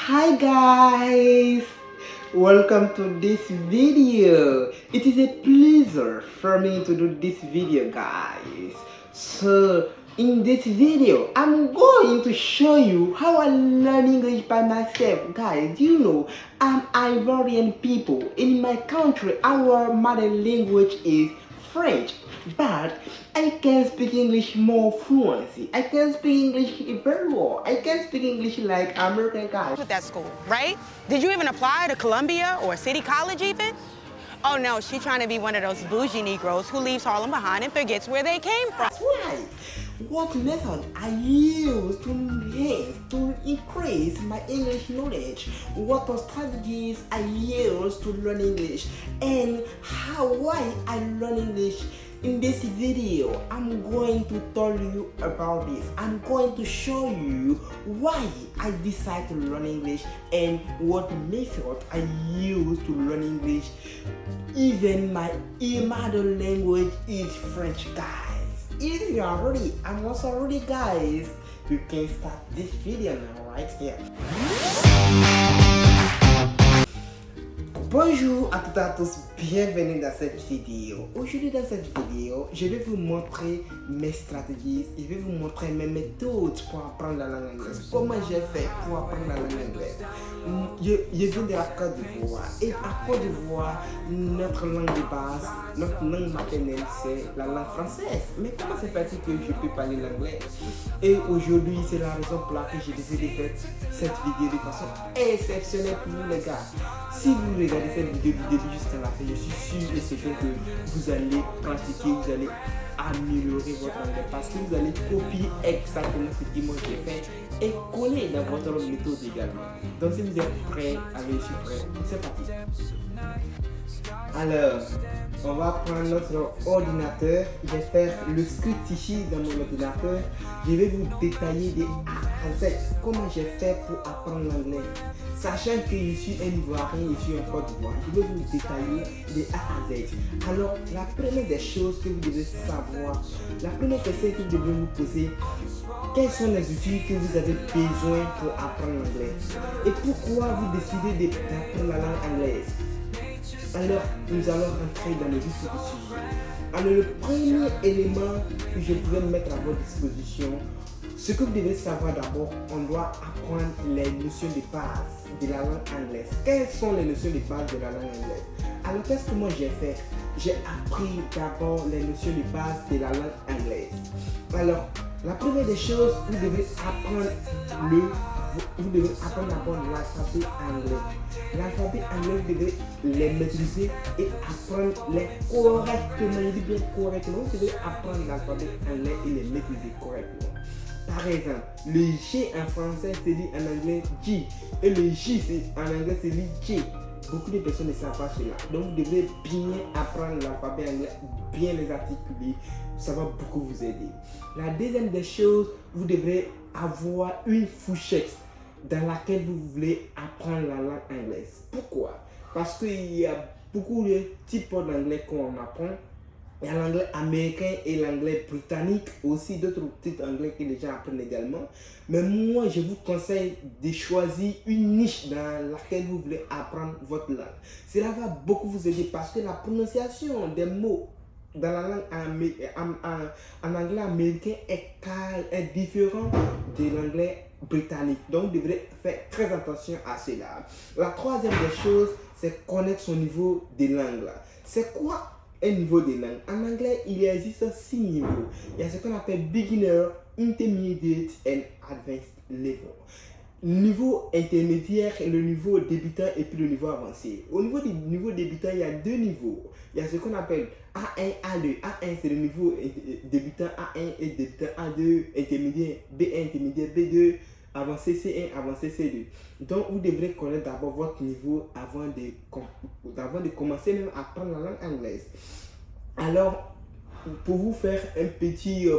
Hi guys, welcome to this video. It is a pleasure for me to do this video, guys. So in this video I'm going to show you how I learn English by myself, guys. You know, I'm Ivorian people. In my country our mother language is French, but I can speak English more fluency. I can speak English very well. I can speak English like American guys. With that school, right? Did you even apply to Columbia or City College even? Oh no, she's trying to be one of those bougie Negroes who leaves Harlem behind and forgets where they came from. That's right. What method I use to increase my English knowledge? What strategies I use to learn English? And why I learn English? In this video, I'm going to tell you about this. I'm going to show you why I decided to learn English and what method I use to learn English. Even my mother language is French, guys. If you are ready, I'm also ready, guys. You can start this video now, right here. Bonjour à toutes et à tous, bienvenue dans cette vidéo. Aujourd'hui dans cette vidéo, je vais vous montrer mes stratégies, je vais vous montrer mes méthodes pour apprendre la langue anglaise. Comment j'ai fait pour apprendre la langue anglaise. Je viens de la Côte d'Ivoire et à Côte d'Ivoire, notre langue de base, notre langue maternelle, c'est la langue française. Mais comment c'est fait que je peux parler l'anglais? Et aujourd'hui, c'est la raison pour laquelle j'ai décidé de faire cette vidéo de façon exceptionnelle pour vous les gars. Si vous regardez cette vidéo du début jusqu'à la fin, je suis sûr et certain que vous allez pratiquer, vous allez améliorer votre anglais parce que vous allez copier exactement ce que moi j'ai fait et coller dans votre méthode également. Donc si vous êtes prêts, allez, je suis prêt, c'est parti. Alors, on va prendre notre ordinateur. Je vais faire le script ici dans mon ordinateur. Je vais vous détailler des A à Z comment j'ai fait pour apprendre l'anglais. Sachant que je suis un Ivoirien, je suis en Côte d'Ivoire, je vais vous détailler des A à Z. Alors, la première des choses que vous devez savoir, la première question que vous devez vous poser, quels sont les outils que vous avez besoin pour apprendre l'anglais? Et pourquoi vous décidez d'apprendre la langue anglaise? Alors, nous allons rentrer dans le vif du sujet. Alors, le premier élément que je voudrais mettre à votre disposition, ce que vous devez savoir d'abord, on doit apprendre les notions de base de la langue anglaise. Quelles sont les notions de base de la langue anglaise? Alors, qu'est-ce que moi j'ai fait? J'ai appris d'abord les notions de base de la langue anglaise. Alors, la première des choses, vous devez apprendre d'abord l'alphabet anglais. L'alphabet anglais, vous devez les maîtriser et apprendre les correctement. Je dis bien correctement. Vous devez apprendre l'alphabet anglais et les maîtriser correctement. Par exemple, le G en français c'est dit en anglais G et le J en anglais c'est dit J. Beaucoup de personnes ne savent pas cela. Donc vous devez bien apprendre l'alphabet anglais, bien les articuler. Ça va beaucoup vous aider. La deuxième des choses, vous devrez avoir une fourchette dans laquelle vous voulez apprendre la langue anglaise. Pourquoi? Parce qu'il y a beaucoup de types d'anglais qu'on apprend. Il y a l'anglais américain et l'anglais britannique, aussi d'autres types d'anglais que les gens apprennent également. Mais moi, je vous conseille de choisir une niche dans laquelle vous voulez apprendre votre langue. Cela va beaucoup vous aider parce que la prononciation des mots dans la langue en anglais américain est différent de l'anglais britannique. Donc, vous devrez faire très attention à cela. La troisième des choses, c'est connaître son niveau de langue. C'est quoi un niveau de langue? En anglais, il existe 6 niveaux. Il y a ce qu'on appelle beginner, intermediate and advanced level. Le niveau intermédiaire et le niveau débutant et puis le niveau avancé. Au niveau du niveau débutant, il y a 2 niveaux. Il y a ce qu'on appelle A1, A2. A1 c'est le niveau débutant A1 et débutant A2, intermédiaire B1, intermédiaire B2, avancé C1, avancé C2. Donc vous devrez connaître d'abord votre niveau avant de commencer même à apprendre la langue anglaise. Alors, pour vous faire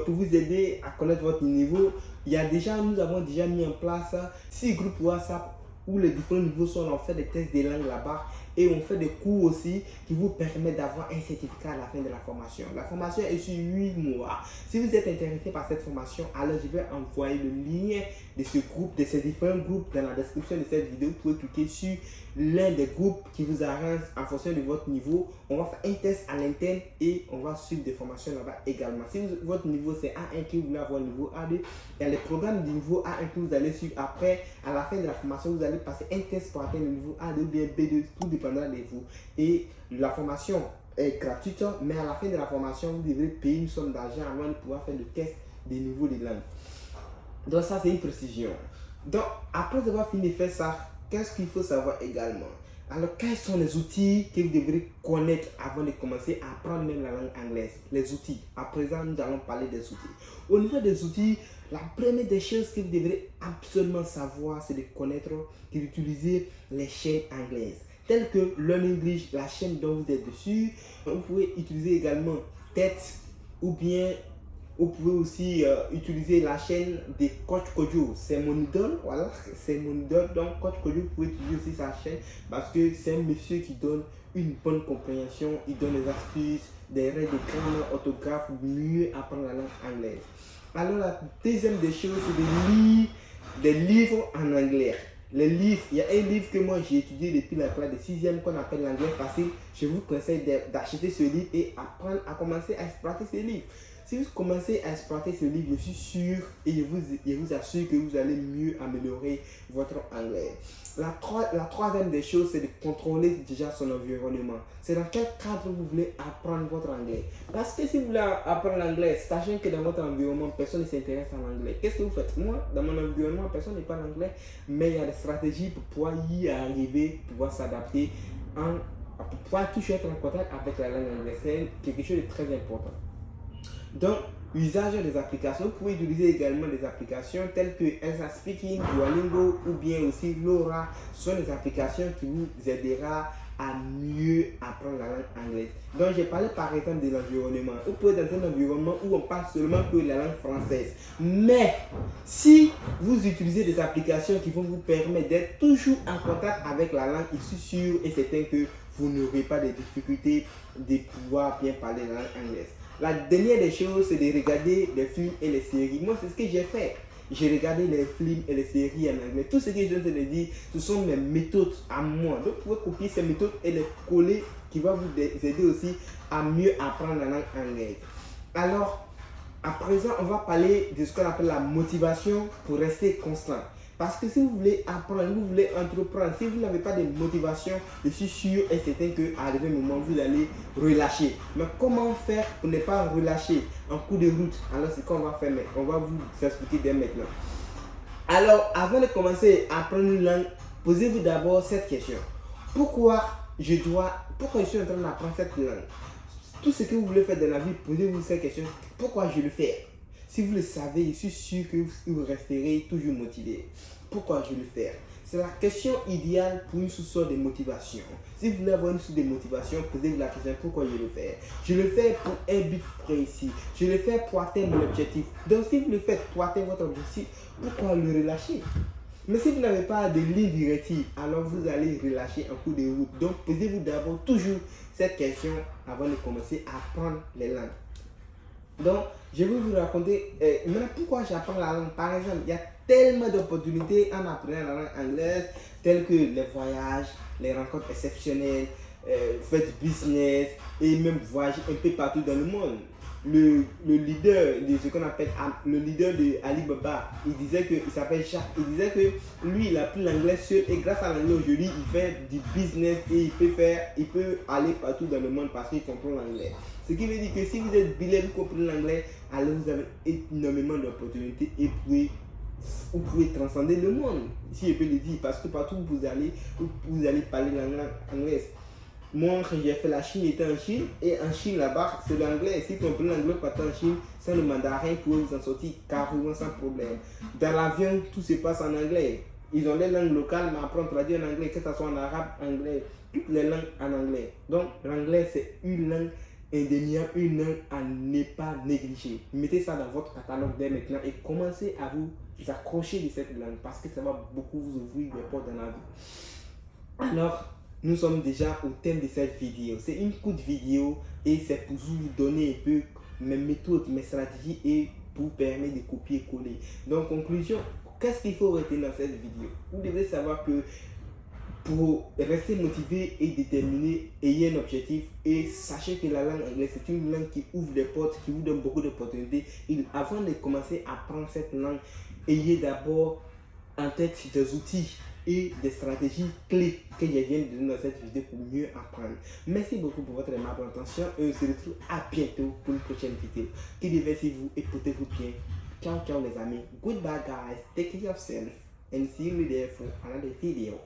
pour vous aider à connaître votre niveau, nous avons déjà mis en place 6 groupes WhatsApp où les différents niveaux sont en fait des tests de langue là-bas et on fait des cours aussi qui vous permettent d'avoir un certificat à la fin de la formation. La formation est sur 8 mois. Si vous êtes intéressé par cette formation, alors je vais envoyer le lien de ce groupe, de ces différents groupes dans la description de cette vidéo. Vous pouvez cliquer sur l'un des groupes qui vous arrange en fonction de votre niveau. On va faire un test à l'interne et on va suivre des formations là-bas également. Si votre niveau c'est A1 que vous voulez avoir le niveau A2, il y a les programmes du niveau A1 que vous allez suivre. Après, à la fin de la formation, vous allez passer un test pour atteindre le niveau A2 ou bien B2, tout dépendra de vous. Et la formation est gratuite, mais à la fin de la formation, vous devrez payer une somme d'argent avant de pouvoir faire le test des niveaux de langue. Donc ça, c'est une précision. Donc, après avoir fini de faire ça, qu'est-ce qu'il faut savoir également? Alors, quels sont les outils que vous devrez connaître avant de commencer à apprendre même la langue anglaise? Les outils. À présent, nous allons parler des outils. Au niveau des outils, la première des choses que vous devrez absolument savoir, c'est de connaître et d'utiliser les chaînes anglaises, telles que Learn English, la chaîne dont vous êtes dessus. Vous pouvez utiliser également TED ou bien vous pouvez aussi utiliser la chaîne de Coach Kojo. C'est mon idole, voilà, c'est mon idole. Donc Coach Kojo, vous pouvez utiliser aussi sa chaîne parce que c'est un monsieur qui donne une bonne compréhension, il donne des astuces, des règles de grammaire, orthographe, mieux apprendre la langue anglaise. Alors la deuxième des choses, c'est de lire des livres en anglais. Les livres, il y a un livre que moi j'ai étudié depuis la classe de 6e qu'on appelle l'anglais facile. Je vous conseille d'acheter ce livre et apprendre à commencer à exploiter ce livre. Si vous commencez à exploiter ce livre, je suis sûr et je vous assure que vous allez mieux améliorer votre anglais. La troisième des choses, c'est de contrôler déjà son environnement. C'est dans quel cadre vous voulez apprendre votre anglais. Parce que si vous voulez apprendre l'anglais, sachez que dans votre environnement, personne ne s'intéresse à l'anglais. Qu'est-ce que vous faites? Moi, dans mon environnement, personne n'est pas l'anglais, mais il y a des stratégies pour pouvoir y arriver, pour pouvoir s'adapter, pour pouvoir toujours être en contact avec la langue anglaise. C'est quelque chose de très important. Donc, usage des applications. Vous pouvez utiliser également des applications telles que Elsa Speaking, Duolingo ou bien aussi Laura. Ce sont des applications qui vous aidera à mieux apprendre la langue anglaise. Donc, j'ai parlé par exemple de l'environnement. Vous pouvez être dans un environnement où on parle seulement que la langue française. Mais, si vous utilisez des applications qui vont vous permettre d'être toujours en contact avec la langue, je suis sûr et certain que vous n'aurez pas de difficultés de pouvoir bien parler la langue anglaise. La dernière des choses, c'est de regarder les films et les séries. Moi, c'est ce que j'ai fait. J'ai regardé les films et les séries en anglais. Tout ce que je viens de dire, ce sont mes méthodes à moi. Donc, vous pouvez copier ces méthodes et les coller qui va vous aider aussi à mieux apprendre la langue anglaise. Alors, à présent, on va parler de ce qu'on appelle la motivation pour rester constant. Parce que si vous voulez apprendre, vous voulez entreprendre, si vous n'avez pas de motivation, je suis sûr et certain qu'à un moment, vous allez relâcher. Mais comment faire pour ne pas relâcher en cours de route? Alors, c'est ce qu'on va faire, mais on va vous expliquer dès maintenant. Alors, avant de commencer à apprendre une langue, posez-vous d'abord cette question. Pourquoi je suis en train d'apprendre cette langue? Tout ce que vous voulez faire dans la vie, posez-vous cette question. Pourquoi je le fais? Si vous le savez, je suis sûr que vous resterez toujours motivé. Pourquoi je le fais? C'est la question idéale pour une source de motivation. Si vous voulez avoir une source de motivation, posez-vous la question pourquoi je le fais. Je le fais pour un but précis. Je le fais pour atteindre mon objectif. Donc si vous le faites pour atteindre votre objectif, pourquoi le relâcher? Mais si vous n'avez pas de ligne directive, alors vous allez relâcher en cours de route. Donc posez-vous d'abord toujours cette question avant de commencer à apprendre les langues. Donc, je vais vous raconter maintenant pourquoi j'apprends la langue. Par exemple, il y a tellement d'opportunités en apprenant la langue anglaise, telles que les voyages, les rencontres exceptionnelles, faire du business et même voyager un peu partout dans le monde. Le leader de ce qu'on appelle le leader de Alibaba, il disait que il s'appelle Jacques, il disait que lui il a appris l'anglais seul et grâce à l'anglais aujourd'hui il fait du business et il peut aller partout dans le monde parce qu'il comprend l'anglais. Ce qui veut dire que si vous êtes bilingue, vous comprenez l'anglais, alors vous avez énormément d'opportunités et vous pouvez transcender le monde, si je peux le dire, parce que partout où vous allez parler l'anglais anglaise. Moi, quand j'ai fait la Chine, j'étais en Chine, et en Chine, là-bas, c'est l'anglais. Si vous comprenez l'anglais partout en Chine, sans le mandarin, vous pouvez vous en sortir carrément sans problème. Dans l'avion, tout se passe en anglais. Ils ont les langues locales, mais après on traduit en anglais, que ce soit en arabe, anglais, toutes les langues en anglais. Donc, l'anglais, c'est une langue indéniable, une langue à ne pas négliger. Mettez ça dans votre catalogue dès maintenant et commencez à vous accrocher de cette langue parce que ça va beaucoup vous ouvrir des portes dans la vie. Alors, nous sommes déjà au thème de cette vidéo. C'est une courte vidéo et c'est pour vous donner un peu mes méthodes, mes stratégies et pour permettre de copier-coller. Donc, conclusion, qu'est-ce qu'il faut retenir dans cette vidéo? Vous devez savoir que pour rester motivé et déterminé, ayez un objectif et sachez que la langue anglaise c'est une langue qui ouvre des portes, qui vous donne beaucoup d'opportunités. Et avant de commencer à apprendre cette langue, ayez d'abord en tête des outils et des stratégies clés que je viens de donner dans cette vidéo pour mieux apprendre. Merci beaucoup pour votre aimable attention et on se retrouve à bientôt pour une prochaine vidéo. Que Dieu bénisse vous et portez-vous bien. Ciao ciao les amis. Goodbye guys. Take care of yourself and see you there for another video.